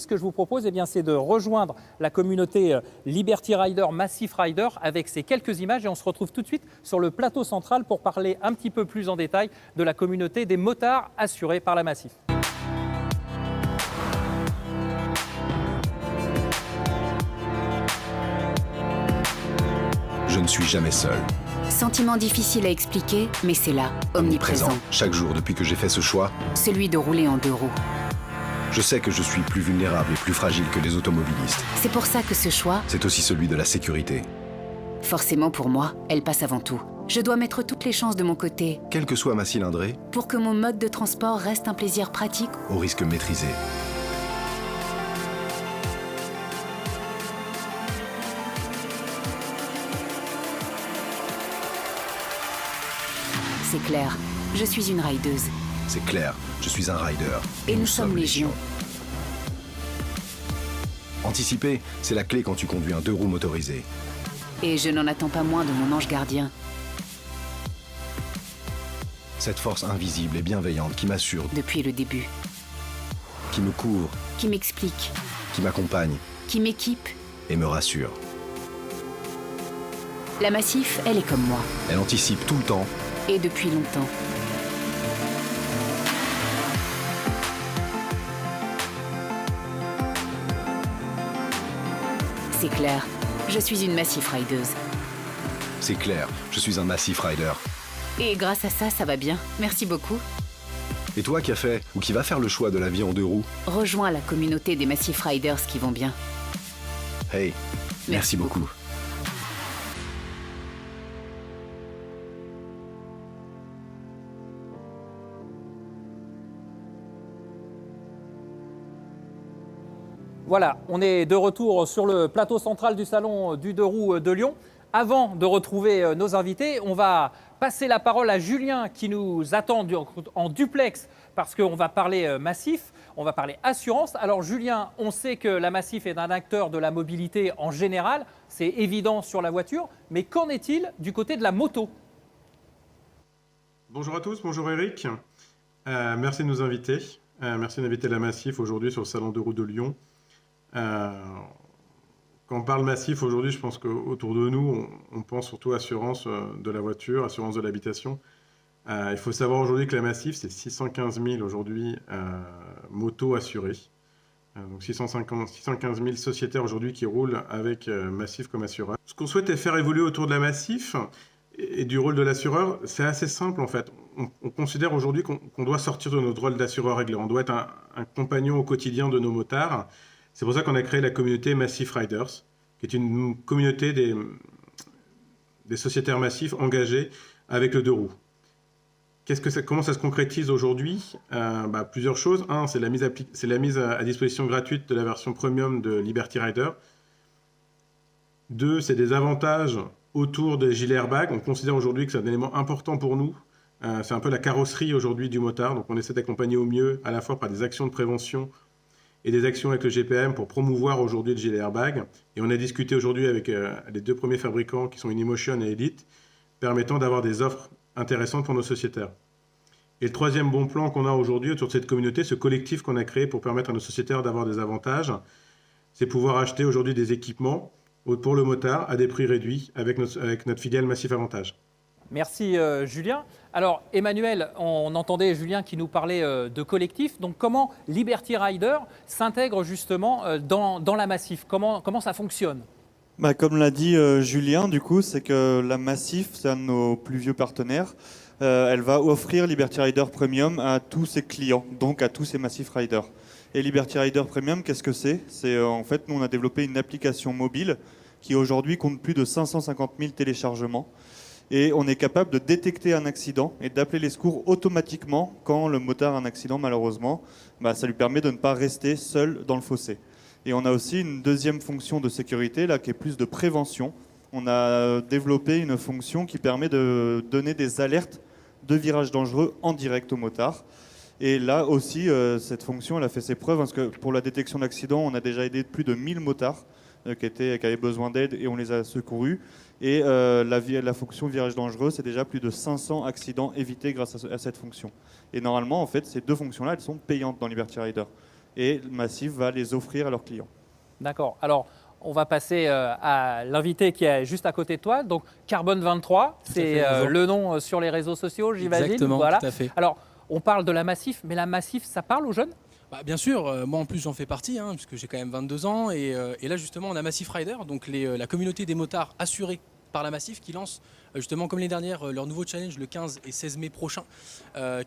ce que je vous propose, eh bien, c'est de rejoindre la communauté Liberty Rider, Massif Rider, avec ces quelques images. Et on se retrouve tout de suite sur le plateau central pour parler un petit peu plus en détail de la communauté des motards assurés par la Massif. Je ne suis jamais seul. Sentiment difficile à expliquer, mais c'est là, omniprésent. Chaque jour depuis que j'ai fait ce choix, Celui de rouler en 2 roues. je sais que je suis plus vulnérable et plus fragile que les automobilistes. C'est pour ça que ce choix, C'est aussi celui de la sécurité. forcément pour moi, elle passe avant tout. Je dois mettre toutes les chances de mon côté Quelle que soit ma cylindrée, pour que mon mode de transport reste un plaisir pratique. au risque maîtrisé. C'est clair, je suis une rideuse. C'est clair, je suis un rider. Et nous sommes légion. Anticiper, c'est la clé quand tu conduis un 2 roues motorisé. Et je n'en attends pas moins de mon ange gardien. Cette force invisible et bienveillante qui m'assure, Depuis le début. qui me couvre, Qui m'explique, qui m'accompagne qui m'équipe. et me rassure. La Massif, elle est comme moi. Elle anticipe tout le temps. Et depuis longtemps. C'est clair, je suis une Massif rideuse. C'est clair, je suis un Massif Rider. Et grâce à ça, ça va bien. Merci beaucoup. Et toi qui as fait ou qui va faire le choix de la vie en 2 roues, Rejoins la communauté des Massif Riders qui vont bien. hey, merci beaucoup. Voilà, on est de retour sur le plateau central du salon du 2 roues de Lyon. Avant de retrouver nos invités, on va passer la parole à Julien qui nous attend en duplex parce qu'on va parler Massif, on va parler assurance. Alors Julien, on sait que la Massif est un acteur de la mobilité en général, c'est évident sur la voiture, mais qu'en est-il du côté de la moto ? Bonjour à tous, bonjour Eric. Merci de nous inviter. Merci d'inviter la Massif aujourd'hui sur le salon 2 roues de Lyon. Quand on parle Massif aujourd'hui, je pense qu'autour de nous, on pense surtout assurance de la voiture, assurance de l'habitation. Il faut savoir aujourd'hui que la Massif, c'est 615 000 aujourd'hui motos assurées. Donc 615 000 sociétaires aujourd'hui qui roulent avec Massif comme assureur. Ce qu'on souhaite est faire évoluer autour de la Massif et du rôle de l'assureur, c'est assez simple en fait. On considère aujourd'hui qu'on doit sortir de notre rôle d'assureur réglé. On doit être un compagnon au quotidien de nos motards. C'est pour ça qu'on a créé la communauté Massif Riders, qui est une communauté des sociétaires massifs engagés avec le 2 roues. Comment ça se concrétise aujourd'hui ? Plusieurs choses. Un, c'est la mise à disposition gratuite de la version premium de Liberty Rider. 2, c'est des avantages autour des gilets airbags. On considère aujourd'hui que c'est un élément important pour nous. C'est un peu la carrosserie aujourd'hui du motard. Donc on essaie d'accompagner au mieux à la fois par des actions de prévention et des actions avec le GPM pour promouvoir aujourd'hui le gilet airbag. Et on a discuté aujourd'hui avec les 2 premiers fabricants qui sont Inimotion et Elite, permettant d'avoir des offres intéressantes pour nos sociétaires. Et le 3e bon plan qu'on a aujourd'hui autour de cette communauté, ce collectif qu'on a créé pour permettre à nos sociétaires d'avoir des avantages, c'est pouvoir acheter aujourd'hui des équipements pour le motard à des prix réduits avec notre filiale Massif Avantage. Merci Julien. Alors Emmanuel, on entendait Julien qui nous parlait de collectif. Donc comment Liberty Rider s'intègre justement dans la Massif ? Comment ça fonctionne ? Comme l'a dit Julien, du coup, c'est que la Massif, c'est un de nos plus vieux partenaires. Elle va offrir Liberty Rider Premium à tous ses clients, donc à tous ses Massif Riders. Et Liberty Rider Premium, qu'est-ce que c'est ? C'est en fait, nous, on a développé une application mobile qui aujourd'hui compte plus de 550 000 téléchargements. Et on est capable de détecter un accident et d'appeler les secours automatiquement quand le motard a un accident, malheureusement. Ça lui permet de ne pas rester seul dans le fossé. Et on a aussi une 2e fonction de sécurité, là, qui est plus de prévention. On a développé une fonction qui permet de donner des alertes de virages dangereux en direct au motard. Et là aussi, cette fonction, elle a fait ses preuves, parce que pour la détection d'accidents, on a déjà aidé plus de 1000 motards qui avaient besoin d'aide et on les a secourus. Et la fonction virage dangereux, c'est déjà plus de 500 accidents évités grâce à cette fonction. Et normalement, en fait, ces 2 fonctions-là, elles sont payantes dans Liberty Rider. et Massif va les offrir à leurs clients. D'accord. Alors, on va passer à l'invité qui est juste à côté de toi. Donc, Carbone 23, c'est le nom sur les réseaux sociaux, j'imagine. Exactement, voilà. tout à fait. Alors, on parle de la Massif, mais la Massif, ça parle aux jeunes? Bah, bien sûr, moi en plus j'en fais partie, puisque j'ai quand même 22 ans. Et là justement, on a Massif Rider, donc la communauté des motards assurés par la Massif, qui lance justement comme l'année dernière leur nouveau challenge le 15 et 16 mai prochain,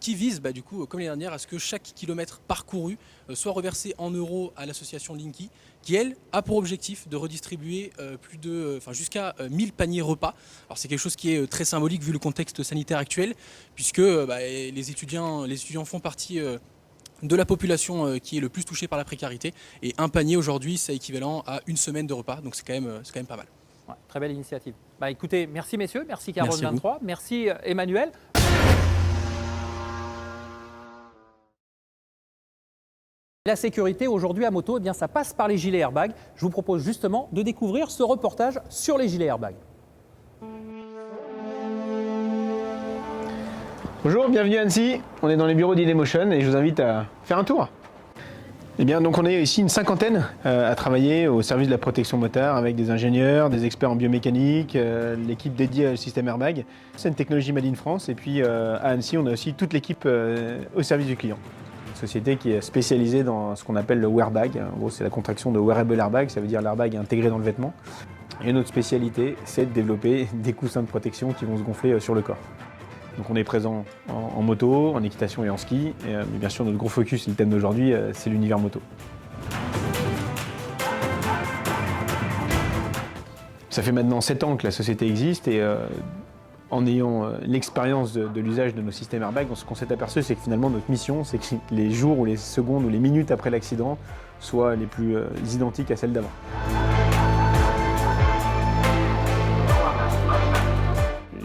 qui vise du coup comme l'année dernière à ce que chaque kilomètre parcouru soit reversé en euros à l'association Linky, qui elle a pour objectif de redistribuer jusqu'à 1000 paniers repas. Alors c'est quelque chose qui est très symbolique vu le contexte sanitaire actuel, puisque les étudiants font partie de la population qui est le plus touchée par la précarité, et un panier aujourd'hui c'est équivalent à une semaine de repas, donc c'est quand même pas mal. Ouais, très belle initiative. Bah, écoutez, merci messieurs, merci Carbone Merci à vous. 23, merci Emmanuel. La sécurité aujourd'hui à moto, eh bien, ça passe par les gilets airbags. Je vous propose justement de découvrir ce reportage sur les gilets airbags. Bonjour, bienvenue à Annecy. On est dans les bureaux d'Inemotion et je vous invite à faire un tour. Eh bien, donc on est ici une cinquantaine à travailler au service de la protection motard avec des ingénieurs, des experts en biomécanique, l'équipe dédiée au système airbag. C'est une technologie made in France et puis à Annecy, on a aussi toute l'équipe au service du client. Une société qui est spécialisée dans ce qu'on appelle le wearbag. En gros, c'est la contraction de wearable airbag, ça veut dire l'airbag est intégré dans le vêtement. Et notre spécialité, c'est de développer des coussins de protection qui vont se gonfler sur le corps. Donc on est présent en moto, en équitation et en ski. Mais bien sûr, notre gros focus, et le thème d'aujourd'hui, c'est l'univers moto. Ça fait maintenant 7 ans que la société existe et en ayant l'expérience de l'usage de nos systèmes airbags, ce qu'on s'est aperçu, c'est que finalement notre mission, c'est que les jours ou les secondes ou les minutes après l'accident soient les plus identiques à celles d'avant.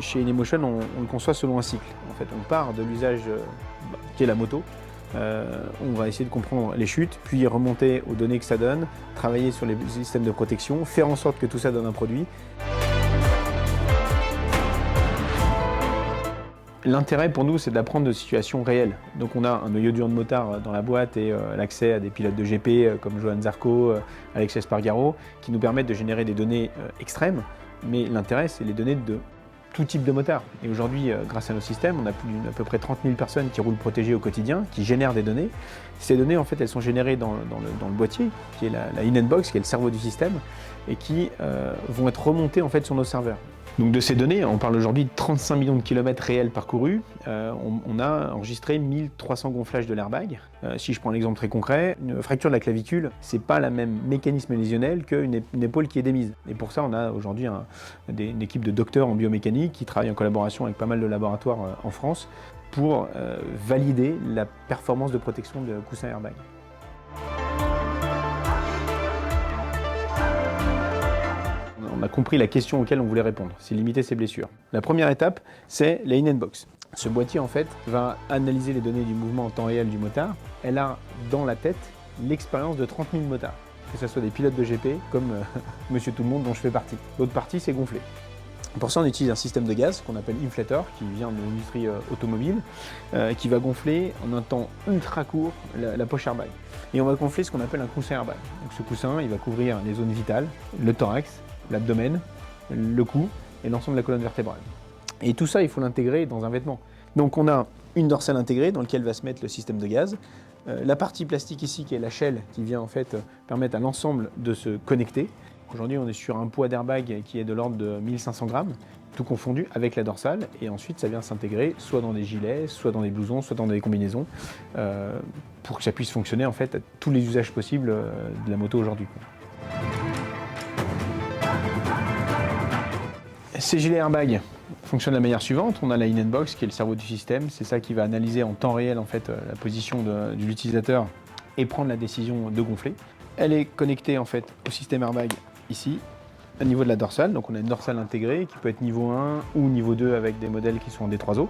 Chez Inemotion, on le conçoit selon un cycle. En fait, on part de l'usage qu'est la moto. On va essayer de comprendre les chutes, puis remonter aux données que ça donne, travailler sur les systèmes de protection, faire en sorte que tout ça donne un produit. L'intérêt pour nous, c'est d'apprendre de situations réelles. Donc on a un noyau dur de motard dans la boîte et l'accès à des pilotes de GP comme Johan Zarco, Alex Espargaro, qui nous permettent de générer des données extrêmes. Mais l'intérêt, c'est les données de tout type de motard. Et aujourd'hui, grâce à nos systèmes, on a à peu près 30 000 personnes qui roulent protégées au quotidien, qui génèrent des données. Ces données, en fait, elles sont générées dans le boîtier, qui est la in-box, qui est le cerveau du système, et qui vont être remontées en fait sur nos serveurs. Donc de ces données, on parle aujourd'hui de 35 millions de kilomètres réels parcourus. On a enregistré 1300 gonflages de l'airbag. Si je prends un exemple très concret, une fracture de la clavicule, c'est pas le même mécanisme lésionnel qu'une épaule qui est démise. Et pour ça, on a aujourd'hui une équipe de docteurs en biomécanique qui travaillent en collaboration avec pas mal de laboratoires en France pour valider la performance de protection de coussins airbag. On a compris la question auquel on voulait répondre, c'est limiter ses blessures. La première étape, c'est la in-box. Ce boîtier, en fait, va analyser les données du mouvement en temps réel du motard. Elle a dans la tête l'expérience de 30 000 motards, que ce soit des pilotes de GP comme Monsieur Tout-le-Monde dont je fais partie. L'autre partie, c'est gonfler. Pour ça, on utilise un système de gaz qu'on appelle inflator, qui vient de l'industrie automobile, qui va gonfler en un temps ultra court la poche airbag. Et on va gonfler ce qu'on appelle un coussin airbag. Donc ce coussin, il va couvrir les zones vitales, le thorax, l'abdomen, le cou et l'ensemble de la colonne vertébrale. Et tout ça, il faut l'intégrer dans un vêtement. Donc on a une dorsale intégrée dans laquelle va se mettre le système de gaz. La partie plastique ici, qui est la shell, qui vient en fait permettre à l'ensemble de se connecter. Aujourd'hui, on est sur un poids d'airbag qui est de l'ordre de 1500 grammes, tout confondu avec la dorsale. Et ensuite, ça vient s'intégrer soit dans des gilets, soit dans des blousons, soit dans des combinaisons, pour que ça puisse fonctionner en fait à tous les usages possibles de la moto aujourd'hui. Ces gilets airbags fonctionnent de la manière suivante. On a la in-box qui est le cerveau du système. C'est ça qui va analyser en temps réel en fait, la position de l'utilisateur et prendre la décision de gonfler. Elle est connectée en fait, au système airbag ici, au niveau de la dorsale. Donc on a une dorsale intégrée qui peut être niveau 1 ou niveau 2 avec des modèles qui sont en D3O.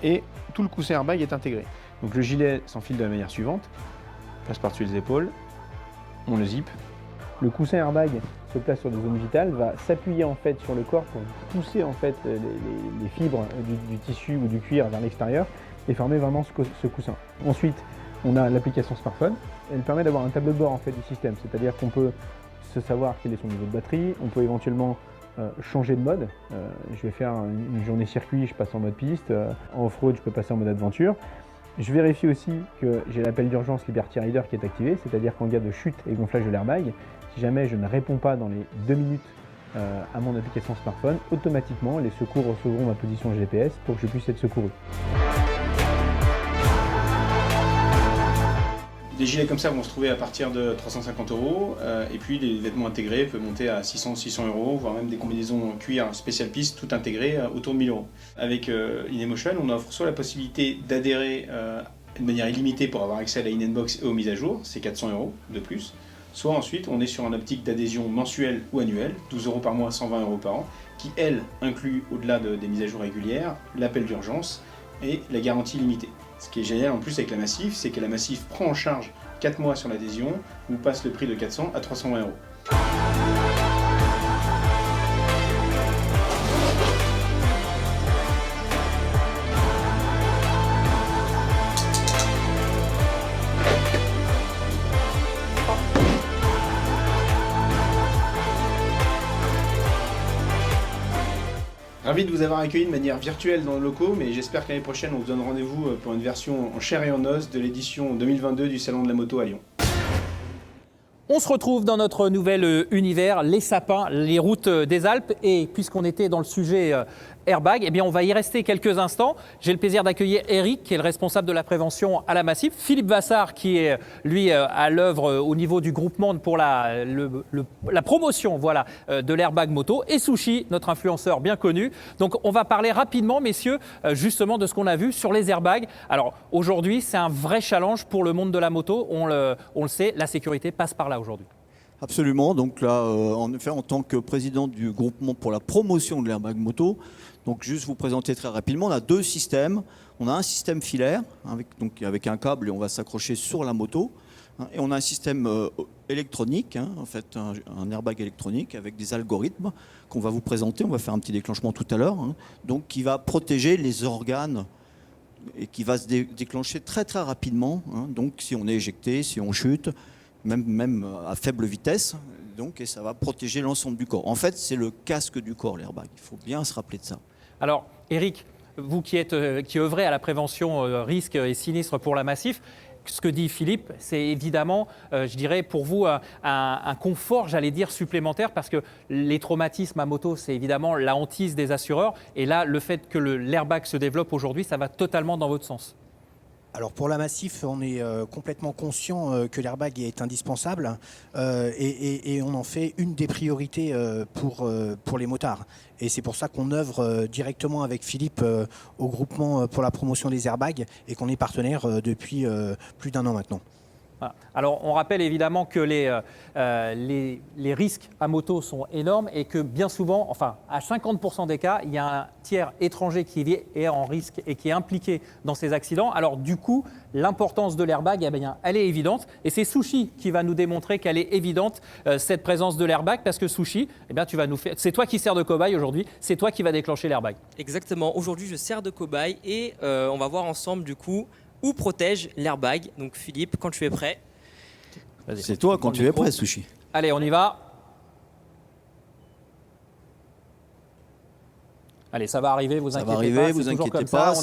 Et tout le coussin airbag est intégré. Donc le gilet s'enfile de la manière suivante. Passe par-dessus les épaules. On le zip. Le coussin airbag se place sur des zones vitales, va s'appuyer en fait sur le corps pour pousser en fait les fibres du tissu ou du cuir vers l'extérieur et former vraiment ce coussin. Ensuite, on a l'application smartphone. Elle permet d'avoir un tableau de bord en fait, du système, c'est-à-dire qu'on peut se savoir quel est son niveau de batterie, on peut éventuellement changer de mode. Je vais faire une journée circuit, je passe en mode piste, en off-road, je peux passer en mode aventure. Je vérifie aussi que j'ai l'appel d'urgence Liberty Rider qui est activé, c'est-à-dire qu'en cas de chute et gonflage de l'airbag, si jamais je ne réponds pas dans les 2 minutes à mon application smartphone, automatiquement les secours recevront ma position GPS pour que je puisse être secouru. Des gilets comme ça vont se trouver à partir de 350 €, et puis des vêtements intégrés peuvent monter à 600 €, voire même des combinaisons cuir spécial piste tout intégrées autour de 1 000 €. Avec InEmotion, on offre soit la possibilité d'adhérer de manière illimitée pour avoir accès à la InEnbox et aux mises à jour, c'est 400 € de plus, soit ensuite on est sur une optique d'adhésion mensuelle ou annuelle, 12 € par mois, 120 € par an, qui elle inclut au-delà des mises à jour régulières, l'appel d'urgence et la garantie limitée. Ce qui est génial en plus avec la Massif, c'est que la Massif prend en charge 4 mois sur l'adhésion, vous passe le prix de 400 à 320 €. Ravi de vous avoir accueilli de manière virtuelle dans le locaux, mais j'espère que l'année prochaine on vous donne rendez-vous pour une version en chair et en os de l'édition 2022 du Salon de la Moto à Lyon. On se retrouve dans notre nouvel univers, les sapins, les routes des Alpes. Et puisqu'on était dans le sujet airbag, eh bien on va y rester quelques instants. J'ai le plaisir d'accueillir Eric, qui est le responsable de la prévention à la Massif, Philippe Vassard, qui est lui à l'œuvre au niveau du groupement pour la promotion voilà, de l'airbag moto, et Sushi, notre influenceur bien connu. Donc on va parler rapidement, messieurs, justement de ce qu'on a vu sur les airbags. Alors aujourd'hui, c'est un vrai challenge pour le monde de la moto. On le sait, la sécurité passe par là aujourd'hui. Absolument. Donc là, en effet, en tant que président du groupement pour la promotion de l'airbag moto, donc juste vous présenter très rapidement, on a 2 systèmes. On a un système filaire avec un câble et on va s'accrocher sur la moto. Et on a un système électronique, en fait, un airbag électronique avec des algorithmes qu'on va vous présenter. On va faire un petit déclenchement tout à l'heure, donc qui va protéger les organes et qui va se déclencher très très rapidement. Donc si on est éjecté, si on chute, même à faible vitesse, donc, et ça va protéger l'ensemble du corps. En fait, c'est le casque du corps, l'airbag. Il faut bien se rappeler de ça. Alors, Eric, vous qui œuvrez à la prévention risques et sinistres pour la Massif, ce que dit Philippe, c'est évidemment, je dirais, pour vous, un confort, j'allais dire, supplémentaire, parce que les traumatismes à moto, c'est évidemment la hantise des assureurs. Et là, le fait que l'airbag se développe aujourd'hui, ça va totalement dans votre sens. Alors pour la Massif, on est complètement conscient que l'airbag est indispensable et on en fait une des priorités pour les motards. Et c'est pour ça qu'on œuvre directement avec Philippe au groupement pour la promotion des airbags et qu'on est partenaire depuis plus d'1 an maintenant. Voilà. Alors, on rappelle évidemment que les risques à moto sont énormes et que bien souvent, enfin à 50% des cas, il y a un tiers étranger qui est en risque et qui est impliqué dans ces accidents. Alors du coup, l'importance de l'airbag, eh bien, elle est évidente. Et c'est Sushi qui va nous démontrer qu'elle est évidente, cette présence de l'airbag, parce que Sushi, eh bien, c'est toi qui sers de cobaye aujourd'hui, c'est toi qui va déclencher l'airbag. Exactement. Aujourd'hui, je sers de cobaye et on va voir ensemble du coup où protège l'airbag. Donc Philippe, quand tu es prêt. C'est toi quand tu es prêt, Sushi. Allez, on y va. Allez, ça va arriver, vous inquiétez pas.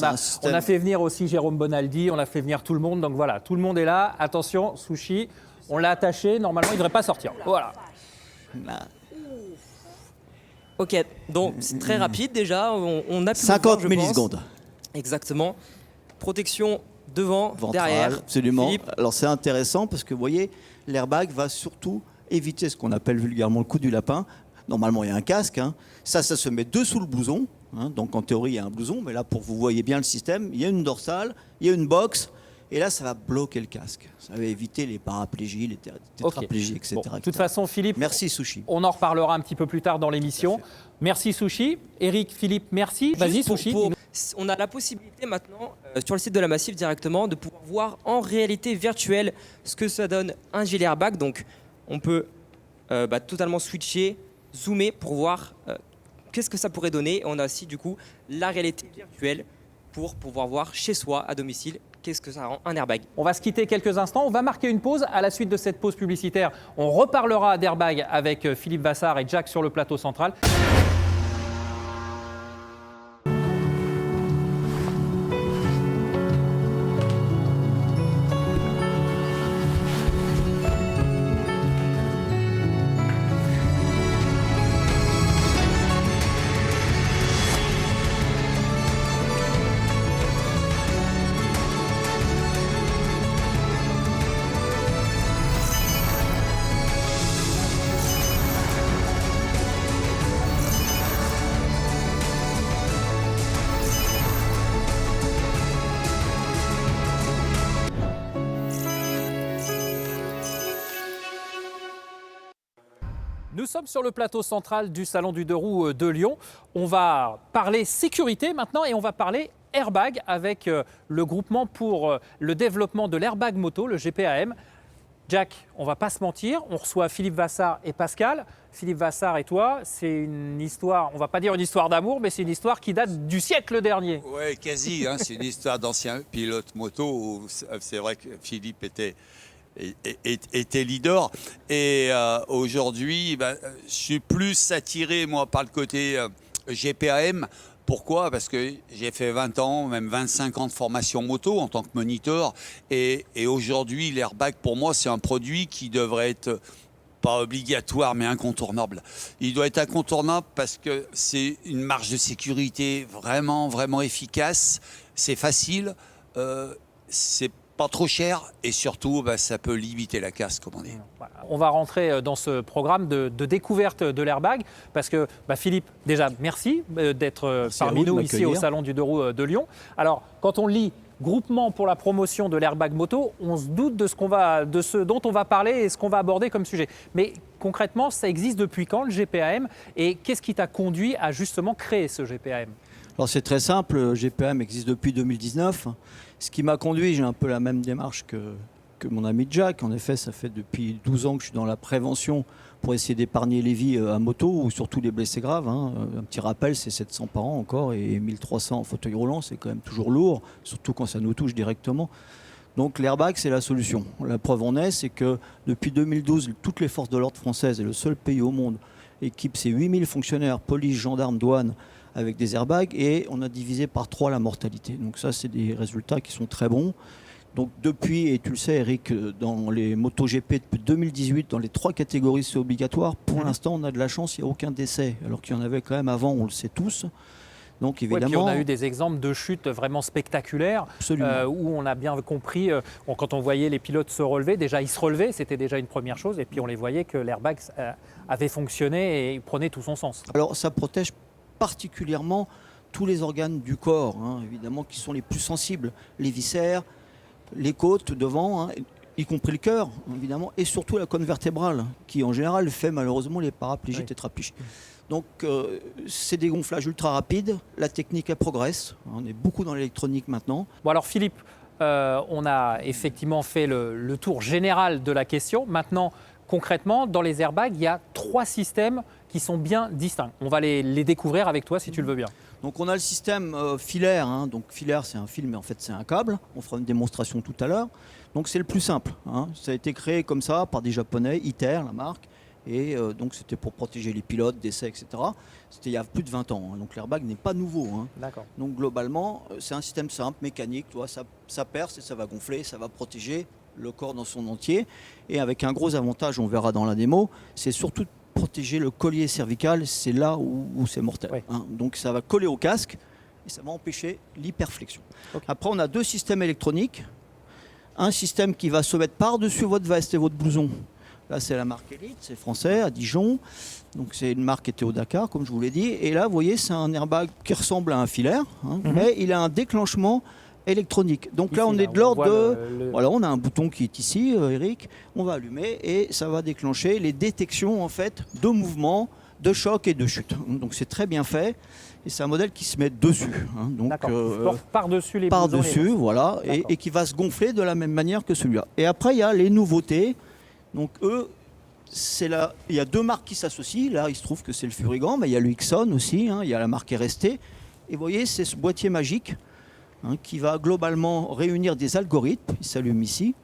On a fait venir aussi Jérôme Bonaldi, on a fait venir tout le monde. Donc voilà, tout le monde est là. Attention, Sushi, on l'a attaché. Normalement, il ne devrait pas sortir. Voilà. Ok, donc c'est très rapide déjà. On a pu 50 voir, millisecondes. Exactement. Protection devant, ventrale, derrière. Absolument. Philippe. Alors c'est intéressant parce que vous voyez, l'airbag va surtout éviter ce qu'on appelle vulgairement le coup du lapin. Normalement, il y a un casque. Ça se met dessous le blouson. Donc en théorie, il y a un blouson. Mais là, pour que vous voyez bien le système, il y a une dorsale, il y a une box. Et là, ça va bloquer le casque. Ça va éviter les paraplégies, les tétraplégies, etc. Bon, de toute façon, Philippe, merci Sushi. On en reparlera un petit peu plus tard dans l'émission. Merci Sushi. Eric, Philippe, merci. Vas-y Sushi. On a la possibilité maintenant, sur le site de la Massif directement, de pouvoir voir en réalité virtuelle ce que ça donne un gilet airbag. Donc on peut totalement switcher, zoomer pour voir qu'est-ce que ça pourrait donner. On a aussi du coup la réalité virtuelle pour pouvoir voir chez soi, à domicile, qu'est-ce que ça rend un airbag. On va se quitter quelques instants. On va marquer une pause. À la suite de cette pause publicitaire, on reparlera d'airbag avec Philippe Vassart et Jack sur le plateau central. Nous sommes sur le plateau central du Salon du Deux Roues de Lyon. On va parler sécurité maintenant et on va parler airbag avec le groupement pour le développement de l'airbag moto, le GPAM. Jack, on va pas se mentir, on reçoit Philippe Vassart et Pascal. Philippe Vassart et toi, c'est une histoire, on va pas dire une histoire d'amour, mais c'est une histoire qui date du siècle dernier. Oui, quasi, hein, c'est une histoire d'ancien pilote moto où c'est vrai que Philippe était leader. Et aujourd'hui, je suis plus attiré, moi, par le côté GPAM. Pourquoi ? Parce que j'ai fait 20 ans, même 25 ans de formation moto en tant que moniteur. Et aujourd'hui, l'airbag, pour moi, c'est un produit qui devrait être pas obligatoire, mais incontournable. Il doit être incontournable parce que c'est une marge de sécurité vraiment, vraiment efficace. C'est facile, c'est pas trop cher et surtout, ça peut limiter la casse, comme on dit. On va rentrer dans ce programme de découverte de l'airbag parce que Philippe, déjà, merci d'être parmi nous ici au Salon du Deux Roues de Lyon. Alors, quand on lit groupement pour la promotion de l'airbag moto, on se doute de ce dont on va parler et ce qu'on va aborder comme sujet. Mais concrètement, ça existe depuis quand, le GPAM, et qu'est-ce qui t'a conduit à justement créer ce GPAM ? Alors c'est très simple, le GPAM existe depuis 2019. Ce qui m'a conduit, j'ai un peu la même démarche que mon ami Jack. En effet, ça fait depuis 12 ans que je suis dans la prévention pour essayer d'épargner les vies à moto ou surtout les blessés graves. Un petit rappel, c'est 700 par an encore et 1300 en fauteuil roulant, c'est quand même toujours lourd, surtout quand ça nous touche directement. Donc l'airbag, c'est la solution. La preuve en est, c'est que depuis 2012, toutes les forces de l'ordre françaises est le seul pays au monde équipe ses 8000 fonctionnaires, police, gendarmes, douane, avec des airbags et on a divisé par 3 la mortalité. Donc ça, c'est des résultats qui sont très bons. Donc depuis, et tu le sais Eric, dans les MotoGP depuis 2018, dans les 3 catégories c'est obligatoire. Pour l'instant, on a de la chance, il n'y a aucun décès, alors qu'il y en avait quand même avant, on le sait tous. Donc évidemment, puis on a eu des exemples de chutes vraiment spectaculaires où on a bien compris, quand on voyait les pilotes se relever, déjà ils se relevaient, c'était déjà une première chose, et puis on les voyait que l'airbag avait fonctionné et prenait tout son sens. Alors ça protège particulièrement tous les organes du corps, évidemment, qui sont les plus sensibles, les viscères, les côtes devant, y compris le cœur, évidemment, et surtout la colonne vertébrale, qui en général fait malheureusement les paraplégiques tétraplégiques. Donc c'est des gonflages ultra rapides, la technique elle progresse, on est beaucoup dans l'électronique maintenant. Bon alors Philippe, on a effectivement fait le tour général de la question. Maintenant, concrètement, dans les airbags, il y a 3 systèmes qui sont bien distincts. On va les découvrir avec toi si tu le veux bien. Donc on a le système filaire, donc filaire c'est un fil mais en fait c'est un câble, on fera une démonstration tout à l'heure. Donc c'est le plus simple, ça a été créé comme ça par des japonais, ITER la marque, et donc c'était pour protéger les pilotes, d'essais, etc. C'était il y a plus de 20 ans, donc l'airbag n'est pas nouveau. D'accord. Donc globalement c'est un système simple, mécanique, ça perce et ça va gonfler, ça va protéger le corps dans son entier, et avec un gros avantage, on verra dans la démo, c'est surtout protéger le collier cervical, c'est là où c'est mortel. Donc ça va coller au casque et ça va empêcher l'hyperflexion. Okay. Après, on a 2 systèmes électroniques. Un système qui va se mettre par-dessus votre veste et votre blouson. Là, c'est la marque Elite, c'est français, à Dijon. Donc c'est une marque qui était au Dakar, comme je vous l'ai dit. Et là, vous voyez, c'est un airbag qui ressemble à un filaire, mais il a un déclenchement électronique. Donc ici, là, on est de l'ordre de... Voilà, on a un bouton qui est ici, Eric. On va allumer et ça va déclencher les détections en fait de mouvements, de choc et de chute. Donc c'est très bien fait. Et c'est un modèle qui se met dessus. Donc par-dessus les par-dessus, voilà, et qui va se gonfler de la même manière que celui-là. Et après, il y a les nouveautés. Donc eux, il y a 2 marques qui s'associent. Là, il se trouve que c'est le Furigan, mais il y a le Ixon aussi. Il y a la marque RST. Et vous voyez, c'est ce boîtier magique. qui va globalement réunir des algorithmes. Il s'allume ici.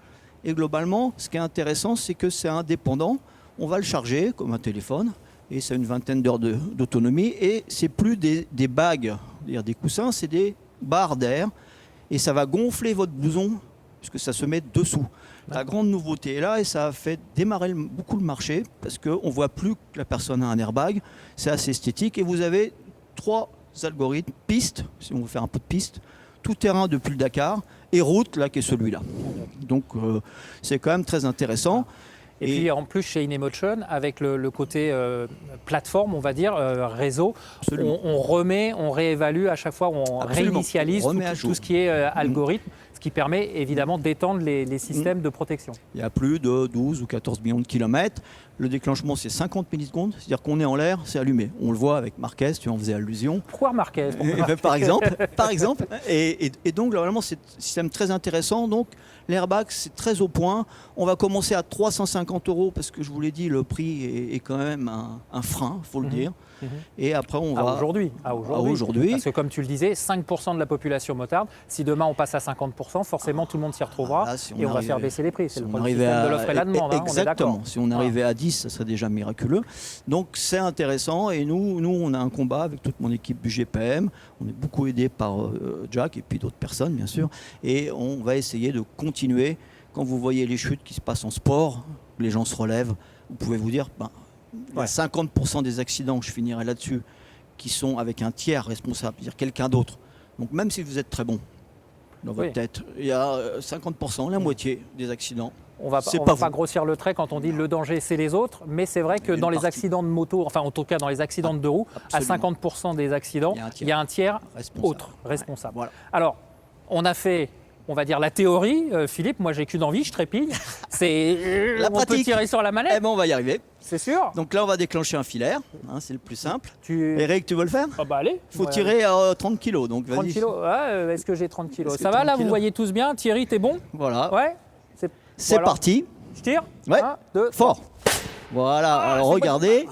Et globalement, ce qui est intéressant, c'est que c'est indépendant. On va le charger comme un téléphone. Et ça a une vingtaine d'heures d'autonomie. Et c'est plus des bagues, c'est-à-dire des coussins, c'est des barres d'air. Et ça va gonfler votre blouson, puisque ça se met dessous. La grande nouveauté est là et ça a fait démarrer beaucoup le marché parce qu'on ne voit plus que la personne a un airbag. C'est assez esthétique et vous avez 3 algorithmes, piste, si on veut faire un peu de piste, tout terrain depuis le Dakar et route, là, qui est celui-là. Donc c'est quand même très intéressant. Et puis en plus chez InEmotion, avec le côté plateforme, on va dire, réseau, on remet, on réévalue à chaque fois, on réinitialise tout ce qui est algorithme, ce qui permet évidemment d'étendre les systèmes de protection. Il y a plus de 12 ou 14 millions de kilomètres. Le déclenchement, c'est 50 millisecondes, c'est-à-dire qu'on est en l'air, c'est allumé. On le voit avec Marquez, tu en faisais allusion. Pourquoi Marquez? Par exemple. Et donc, globalement, c'est un système très intéressant. Donc, l'airbag, c'est très au point. On va commencer à 350 € parce que je vous l'ai dit, le prix est quand même un frein, il faut le dire. Et après, on va... Aujourd'hui. Parce que comme tu le disais, 5% de la population motarde. Si demain on passe à 50%, forcément tout le monde s'y retrouvera et on va faire baisser les prix. C'est le système de l'offre et la demande. Exactement. Si on arrivait à 10, ça serait déjà miraculeux. Donc c'est intéressant et nous on a un combat avec toute mon équipe du GPM. On est beaucoup aidé par Jack et puis d'autres personnes bien sûr. Et on va essayer de continuer. Quand vous voyez les chutes qui se passent en sport, les gens se relèvent, vous pouvez vous dire... Il y a 50% des accidents, je finirai là-dessus, qui sont avec un tiers responsable, c'est-à-dire quelqu'un d'autre. Donc même si vous êtes très bon dans votre tête, il y a 50%, la moitié des accidents. On va pas grossir le trait quand on dit le danger c'est les autres, mais c'est vrai que dans les accidents de moto, enfin en tout cas dans les accidents de deux roues, à 50% des accidents, il y a un tiers autre responsable. Voilà. Alors, on a fait... On va dire la théorie, Philippe, moi j'ai qu'une envie, je trépigne. C'est la on pratique. Peut tirer sur la manette. Eh ben on va y arriver. C'est sûr. Donc là on va déclencher un filaire, c'est le plus simple. Eric, tu veux le faire? Bah allez. Il faut tirer à 30 kg. Donc 30 kg. Ouais, est-ce que j'ai 30 kg? Ça va là, vous voyez tous bien. Thierry, t'es bon? Voilà. Ouais. C'est parti. Je tire. Ouais. 1, 2, fort. Voilà. Alors regardez,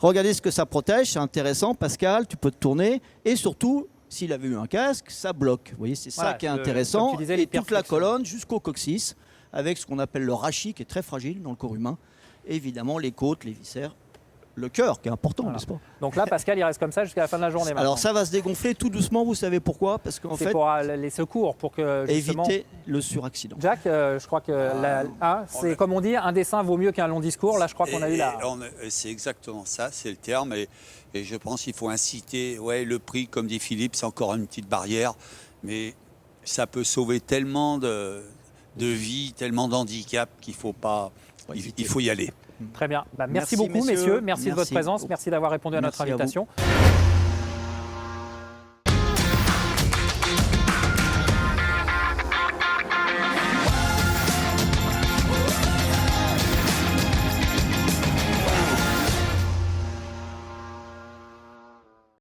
regardez ce que ça protège. C'est intéressant, Pascal. Tu peux te tourner et surtout. S'il avait eu un casque, ça bloque. Vous voyez, c'est ça qui est intéressant. Et toute la colonne jusqu'au coccyx, avec ce qu'on appelle le rachis, qui est très fragile dans le corps humain. Et évidemment, les côtes, les viscères, le cœur, qui est important, n'est-ce pas? Donc là, Pascal, il reste comme ça jusqu'à la fin de la journée. Alors ça va se dégonfler tout doucement, vous savez pourquoi? Parce qu'en fait, c'est pour les secours, pour que justement... éviter le suraccident. Jack, je crois que c'est comme on dit, un dessin vaut mieux qu'un long discours. Là, je crois qu'on a eu la... C'est exactement ça, c'est le terme. Et je pense qu'il faut inciter. Ouais, le prix, comme dit Philippe, c'est encore une petite barrière, mais ça peut sauver tellement de vies, tellement d'handicaps qu'il faut pas. Il faut y aller. Très bien. Merci beaucoup, messieurs. Merci de votre présence. Merci d'avoir répondu à notre invitation.